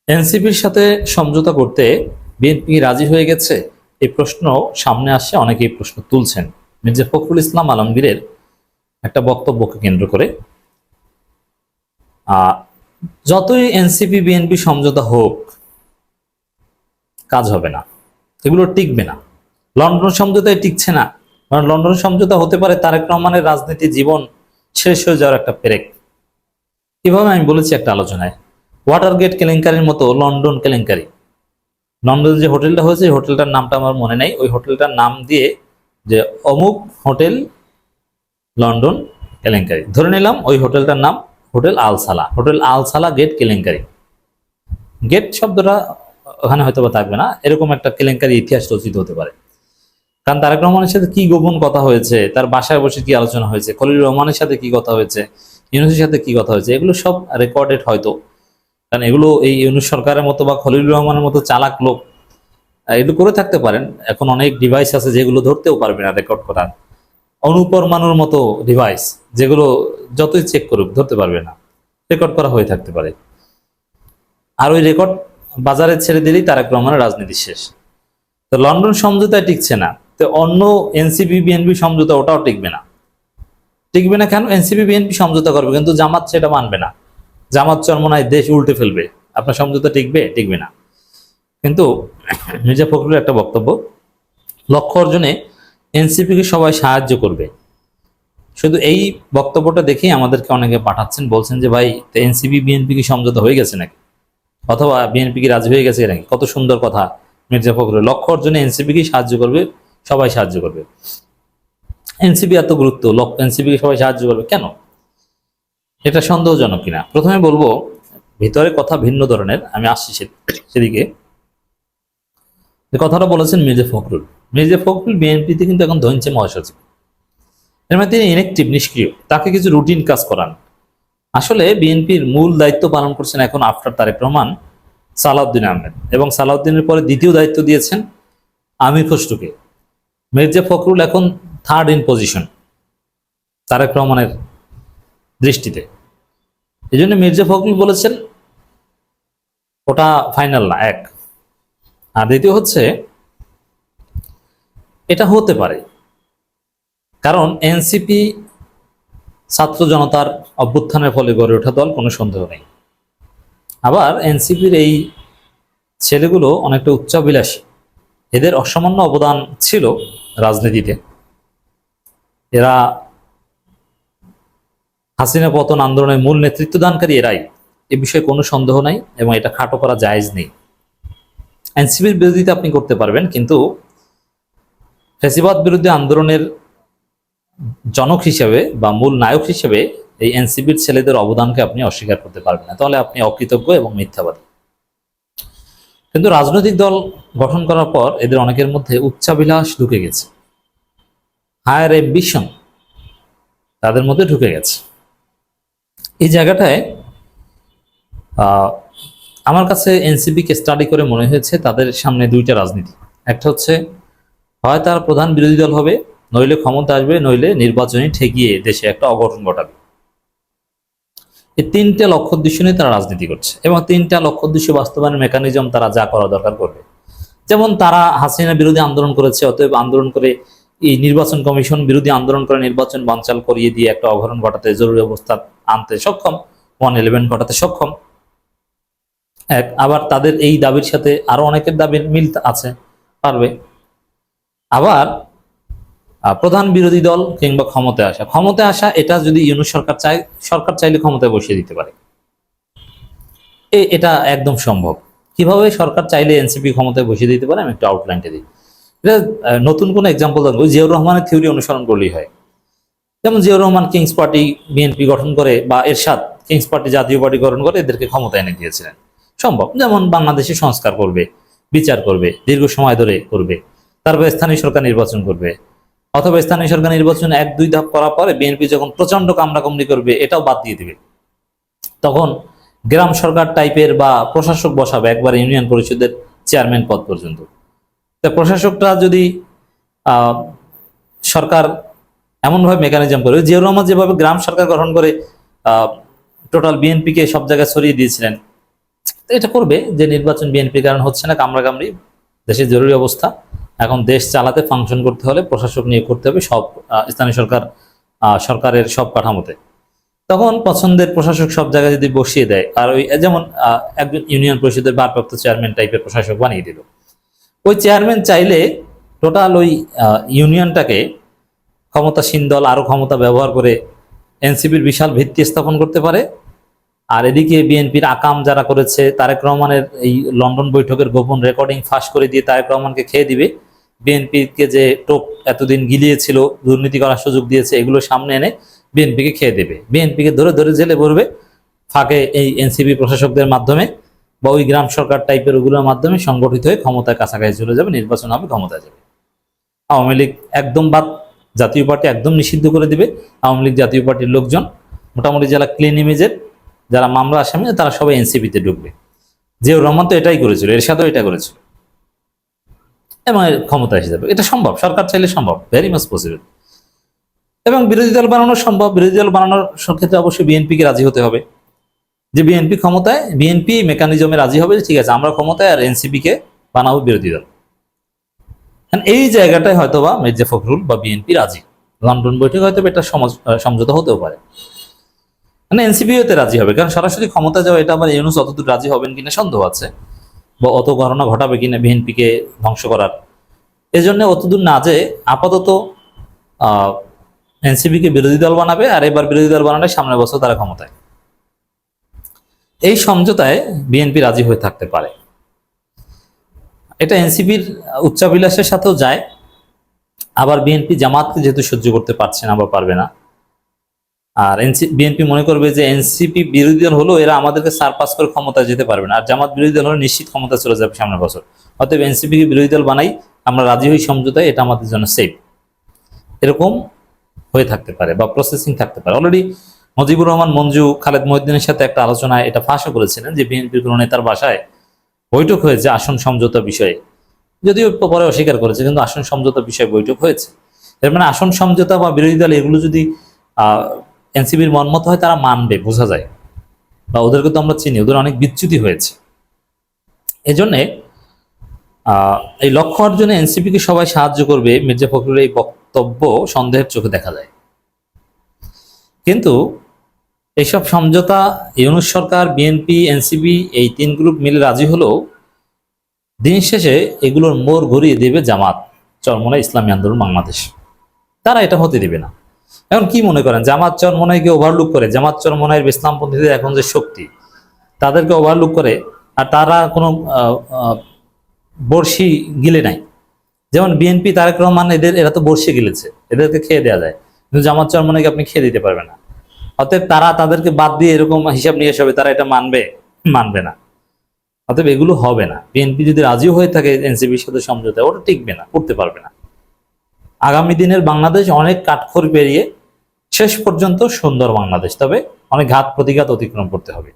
এনসিপির সাথে সমঝোতা করতে বিএনপি রাজি হয়ে গেছে, এই প্রশ্ন সামনে আসছে। অনেকেই প্রশ্ন তুলছেন মির্জা ফখরুল ইসলাম আলমগীরের একটা বক্তব্যকে কেন্দ্র করে। যতই এনসিপি বিএনপি সমঝোতা হোক, কাজ হবে না, এগুলো টিকবে না। লন্ডন সমঝোতায় টিকছে না, কারণ লন্ডন সমঝোতা হতে পারে তারেক রহমানের রাজনীতি জীবন শেষ হয়ে যাওয়ার একটা পেরেক। কিভাবে আমি বলেছি একটা আলোচনায়, ওয়াটারগেট কেলেঙ্কারির মতো লন্ডন কেলেঙ্কারি। লন্ডনে যে হোটেলটা হয়েছে, হোটেলটার নামটা আমার মনে নাই, ওই হোটেলটার নাম দিয়ে যে অমুক হোটেল লন্ডন কেলেঙ্কারি ধরে নিলাম, ওই হোটেলটার নাম হোটেল আলসালা, হোটেল আলসালা গেট কেলেঙ্কারি। গেট শব্দটা ওখানে হয়তো বা থাকবে না, এরকম একটা কেলেঙ্কারি ইতিহাস রচিত হতে পারে। কারণ তারেক রহমানের সাথে কি গোপন কথা হয়েছে, তার বাসায় বসে কি আলোচনা হয়েছে, খলিলুর রহমানের সাথে কি কথা হয়েছে, ইউনূসের সাথে কি কথা হয়েছে, এগুলো সব রেকর্ডেড হয়তো। কারণ এগুলো এই ইউনূস সরকারের মতো বা খলিলুর রহমানের মতো চালাক লোক এগুলো করে থাকতে পারেন। এখন অনেক ডিভাইস আছে যেগুলো ধরতেও পারবে না রেকর্ড করার, অনুপরমাণুর মতো ডিভাইস যেগুলো যতই চেক করুক ধরতে পারবে না, রেকর্ড করা হয়ে থাকতে পারে। আর ওই রেকর্ড বাজারে ছেড়ে দিলেই তারেক রহমানের রাজনীতি শেষ। তো লন্ডন সমঝোতায় টিকছে না, তো অন্য এনসিপি বিএনপি সমঝোতা ওটাও টিকবে না। টিকবে না কেন? এনসিপি বিএনপি সমঝোতা করবে কিন্তু জামাত সেটা মানবে না। জামাত চরমনায় দেশ উল্টে ফেলবে। আপনার সমঝোতা টিকবে? টিকবে না। কিন্তু মির্জা ফখরুলের একটা বক্তব্য, লক্ষ্য অর্জনে এনসিপিকে সবাই সাহায্য করবে। শুধু এই বক্তব্যটা দেখেই আমাদেরকে অনেকে পাঠাচ্ছেন, বলছেন যে ভাই এনসিপি বিএনপি কি সমঝোতা হয়ে গেছে নাকি, অথবা বিএনপি কি রাজি হয়ে গেছে নাকি। কত সুন্দর কথা মির্জা ফখরুল, লক্ষ্য অর্জনে এনসিপি কি সাহায্য করবে, সবাই সাহায্য করবে। এনসিপি এত গুরুত্ব, এনসিপি কে সবাই সাহায্য করবে কেন, এটা সন্দেহজনক কিনা। প্রথমে বলবো ভিতরে কথা ভিন্ন ধরনের, আমি আসছি সেদিকে। যে কথাটা বলেছেন মির্জা ফখরুল, মির্জা ফখরুল বিএনপিতে কিন্তু এখন ধনছে মহাসচিব। এর মানে তিনি ইনএক্টিভ, নিষ্ক্রিয়, তাকে কিছু রুটিন কাজ করান। আসলে বিএনপির মূল দায়িত্ব পালন করছেন এখন আফটার তারেক রহমান সালাউদ্দিন আহমেদ, এবং সালাউদ্দিনের পরে দ্বিতীয় দায়িত্ব দিয়েছেন আমির খসরুকে। মির্জা ফখরুল এখন থার্ড ইন পজিশন তারেক রহমানের দৃষ্টিতে। এই জন্য মির্জা ফখরুল বলেছেন ওটা ফাইনাল না, এক। আর দ্বিতীয় হচ্ছে এটা হতে পারে, কারণ এনসিপি ছাত্র জনতার অভ্যুত্থানের ফলে গড়ে ওঠা দল, কোনো সন্দেহ নেই। আবার এনসিপির এই ছেলেগুলো অনেকটা উচ্চাভিলাষী, এদের অসামান্য অবদান ছিল রাজনীতিতে। এরা হাসিনা পতন আন্দোলনের মূল নেতৃত্ব দানকারী এরাই, এ বিষয়ে কোনো সন্দেহ নাই, এবং এটা খাটো করা জায়েজ নেই। এনসিপির বিরোধিতা আপনি করতে পারবেন, কিন্তু ফ্যাসিবাদ বিরোধী আন্দোলনের জনক হিসেবে বা মূল নায়ক হিসেবে এই এনসিপির ছেলেদের অবদানকে আপনি অস্বীকার করতে পারবেন না, তাহলে আপনি অকৃতজ্ঞ এবং মিথ্যাবাদী। কিন্তু রাজনৈতিক দল গঠন করার পর এদের অনেকের মধ্যে উচ্চাভিলাষ ঢুকে গেছে, হায়ার অ্যাম্বিশন তাদের মধ্যে ঢুকে গেছে। এই জায়গাটায় আমার কাছে এনসিপিকে স্টাডি করে মনে হয়েছে তাদের সামনে দুইটা রাজনীতি। একটা হচ্ছে হয় তারা প্রধান বিরোধী দল হবে, নইলে ক্ষমতা আসবে, নইলে নির্বাচনে ঠেকিয়ে দেশে একটা অঘটন ঘটাবে। এই তিনটা লক্ষ্য উদ্দেশ্য নিয়ে তারা রাজনীতি করছে, এবং তিনটা লক্ষ্য উদ্দেশ্য বাস্তবায়নের মেকানিজম তারা যা করা দরকার করবে। যেমন তারা হাসিনা বিরোধী আন্দোলন করেছে, অতএব আন্দোলন করে এই নির্বাচন কমিশন বিরোধী আন্দোলন করে নির্বাচন বানচাল করিয়ে দিয়ে একটা অঘটন ঘটাতে, জরুরি অবস্থা আনতে সক্ষম, 111 ঘটাতে সক্ষম। এক, আবার তাদের এই দাবির সাথে আরো অনেকের দাবির মিল আছে, পারবে। আবার প্রধান বিরোধী দল কিংবা ক্ষমতায় আসা এটা যদি ইউনূস সরকার চায়, সরকার চাইলে ক্ষমতায় বসিয়ে দিতে পারে, এটা একদম সম্ভব। কিভাবে সরকার চাইলে এনসিপি ক্ষমতায় বসিয়ে দিতে পারে আমি একটু আউটলাইনটা দিই। এটা নতুন কোনো এক্সাম্পল দেবো, জিয়াউর রহমানের থিওরি অনুসরণ করলেই হয়। যেমন জিয়াউর রহমান কিংস পার্টি বিএনপি গঠন করে, বা Ershad king's party Jatiya Party গঠন করে এদেরকে ক্ষমতায় এনে দিয়েছিলেন। সম্ভব। যেমন বাংলাদেশে সংস্কার করবে, বিচার করবে, দীর্ঘ সময় ধরে করবে, তারপর স্থানীয় সরকার নির্বাচন করবে, অথবা স্থানীয় সরকার নির্বাচন 1-2 ধাপ করার পরে বিএনপি যখন প্রচন্ড কামড়াকামড়ি করবে এটাও বাদ দিয়ে দিবে। তখন গ্রাম সরকার টাইপের বা প্রশাসক বসাবে, একবার ইউনিয়ন পরিষদের চেয়ারম্যান পদ পর্যন্ত। তা প্রশাসকটা যদি সরকার এমনভাবে মেকানিজম করে, জিয়াউর রহমান যেভাবে গ্রাম সরকার গঠন করে টোটাল বিএনপিকে সব জায়গায় ছড়িয়ে দিয়েছিলেন, তো এটা করবে যে নির্বাচন বিএনপির কারণ হচ্ছে না, কামড়াকামড়ি, দেশের জরুরি অবস্থা, এখন দেশ চালাতে ফাংশন করতে হলে প্রশাসক নিয়োগ করতে হবে সব স্থানীয় সরকারের সব কাঠামোতে। তখন পছন্দের প্রশাসক সব জায়গায় যদি বসিয়ে দেয়, আর ওই যেমন একজন ইউনিয়ন পরিষদের ভারপ্রাপ্ত চেয়ারম্যান টাইপের প্রশাসক বানিয়ে দিল, ওই চেয়ারম্যান চাইলে টোটাল ওই ইউনিয়নটাকে ক্ষমতাসীন দল আরো ক্ষমতা ব্যবহার করে এনসিপির বিশাল ভিত্তি স্থাপন করতে পারে। আর এদিকে বিএনপির আকাম যারা করেছে, তারেক রহমানের এই লন্ডন বৈঠকের গোপন রেকর্ডিং ফাঁস করে দিয়ে তারেক রহমানকে খেয়ে দিবে। বিএনপিকে যে টোপ এতদিন গিলিয়েছিল, দুর্নীতি করার সুযোগ দিয়েছে, এগুলো সামনে এনে বিএনপিকে খেয়ে দেবে। বিএনপিকে ধরে ধরে জেলে ভরবে, ফাঁকে এই এনসিপি প্রশাসকদের মাধ্যমে বা ওই গ্রাম সরকার টাইপের ওগুলোর মাধ্যমে সংগঠিত হয়ে ক্ষমতায় কাছাকাছি চলে যাবে, নির্বাচন হবে, ক্ষমতায় যাবে। আওয়ামী লীগ একদম বাদ, জাতীয় পার্টি একদম নিষিদ্ধ করে দিবে। আওয়ামী লীগ জাতীয় পার্টির লোকজন মোটামুটি যারা ক্লিন ইমেজের, যারা মামলা আসামি, তারা সবাই এনসিপিতে ঢুকবে। জিয়াউর রহমান তো এটাই করেছিল, এরশাদও এটা করেছিল, এবং ক্ষমতা এসে যাবে। এটা সম্ভব, সরকার চাইলে সম্ভব, ভেরি মাচ পসিবল। এবং বিরোধী দল বানানো সম্ভব। বিরোধী দল বানানোর ক্ষেত্রে অবশ্যই বিএনপিকে রাজি হতে হবে, যে বিএনপি ক্ষমতায়, বিএনপি মেকানিজমে রাজি হবে, ঠিক আছে আমরা ক্ষমতায়, আর এনসিপি কে বানাবো বিরোধী দল। এই জায়গাটায় হয়তোবা মির্জা ফখরুল বা বিএনপি রাজি। লন্ডন বৈঠকে হয়তো এটা সমঝোতা হতেও পারে, মানে এনসিপিও তে রাজি হবে, কারণ সরাসরি ক্ষমতা যাওয়া এটা আবার ইউনূস অতদূর রাজি হবেন কিনা সন্দেহ আছে, বা অত ঘটনা ঘটাবে কিনা বিএনপিকে ধ্বংস করার। এজন্য অতদূর না যে আপাতত এনসিপিকে বিরোধী দল বানাবে, আর এবার বিরোধী দল বানালে সামনের বছর তারা ক্ষমতায়। এই সমঝোতায় বিএনপি রাজি হয়ে থাকতে পারে। এটা এনসিপির উচ্চাভিলাষের সাথেও যায়। আবার বিএনপি জামাতকে যেহেতু সহ্য করতে পারছে না বা পারবে না, আর বিএনপি মনে করবে যে এনসিপি বিরোধী দল হলো, এরা আমাদেরকে সারপাস করে ক্ষমতায় যেতে পারবে না, আর জামাত বিরোধী দল হলে নিশ্চিত ক্ষমতা চলে যাবে সামনের বছর। অতএব এনসিপিকে বিরোধী দল বানাই, আমরা রাজি হই সমঝোতায়, এটা আমাদের জন্য সেফ। এরকম হয়ে থাকতে পারে বা প্রসেসিং থাকতে পারে। অলরেডি মুজিবুর রহমান মঞ্জু খালেদ মহিউদ্দিনের সাথে একটা আলোচনায় এটা ফাঁসও করেছিলেন যে বিএনপির কোনো নেতার বাসায় বৈঠক হয়েছে আসন সমঝোতা বিষয়ে, যদিও পরে অস্বীকার করেছে, কিন্তু আসন সমঝোতা বিষয়ে বৈঠক হয়েছে। এর মানে আসন সমঝোতা বা বিরোধী দল এগুলো যদি এনসিপির মনমত হয়, তারা মানবে, বোঝা যায়, বা ওদেরকে তো আমরা চিনি, ওদের অনেক বিচ্যুতি হয়েছে। এজন্যে এই লক্ষ্য অর্জনে এনসিপিকে সবাই সাহায্য করবে, মির্জা ফখরুলের এই বক্তব্য সন্দেহের চোখে দেখা যায়। কিন্তু এইসব সমঝোতা ইউনূস সরকার, বিএনপি, এনসিপি এই তিন গ্রুপ মিলে রাজি হলেও দিন শেষে এগুলোর মোড় ঘুরিয়ে দেবে জামাত, চরমোনাই ইসলামী আন্দোলন বাংলাদেশ। তারা এটা হতে দিবে না। এখন কি মনে করেন, জামাত চরমোনাইকে ওভারলুক করে, জামাত চরমোনাইয়ের ইসলামপন্থীদের এখন যে শক্তি, তাদেরকে ওভারলুক করে, আর তারা কোনো বর্ষি গিলে নাই। যেমন বিএনপি, তারেক রহমান, এরা তো বর্ষি গিলেছে, এদেরকে খেয়ে দেওয়া যায়, কিন্তু জামাত চরমোনাইকে আপনি খেয়ে দিতে পারবেন না। অতএব তারা তাদেরকে বাদ দিয়ে এরকম হিসাব নিয়ে হবে, তারা এটা মানবে না। অতএব এগুলো হবে না। বিএনপি যদি রাজিও হয়ে থাকে এনসিপির সাথে সমঝোতা, ওটা টিকবে না, করতে পারবে না। আগামী দিনের বাংলাদেশ অনেক কাঠখড় পেরিয়ে শেষ পর্যন্ত সুন্দর বাংলাদেশ, তবে অনেক ঘাত প্রতিঘাত অতিক্রম করতে হবে।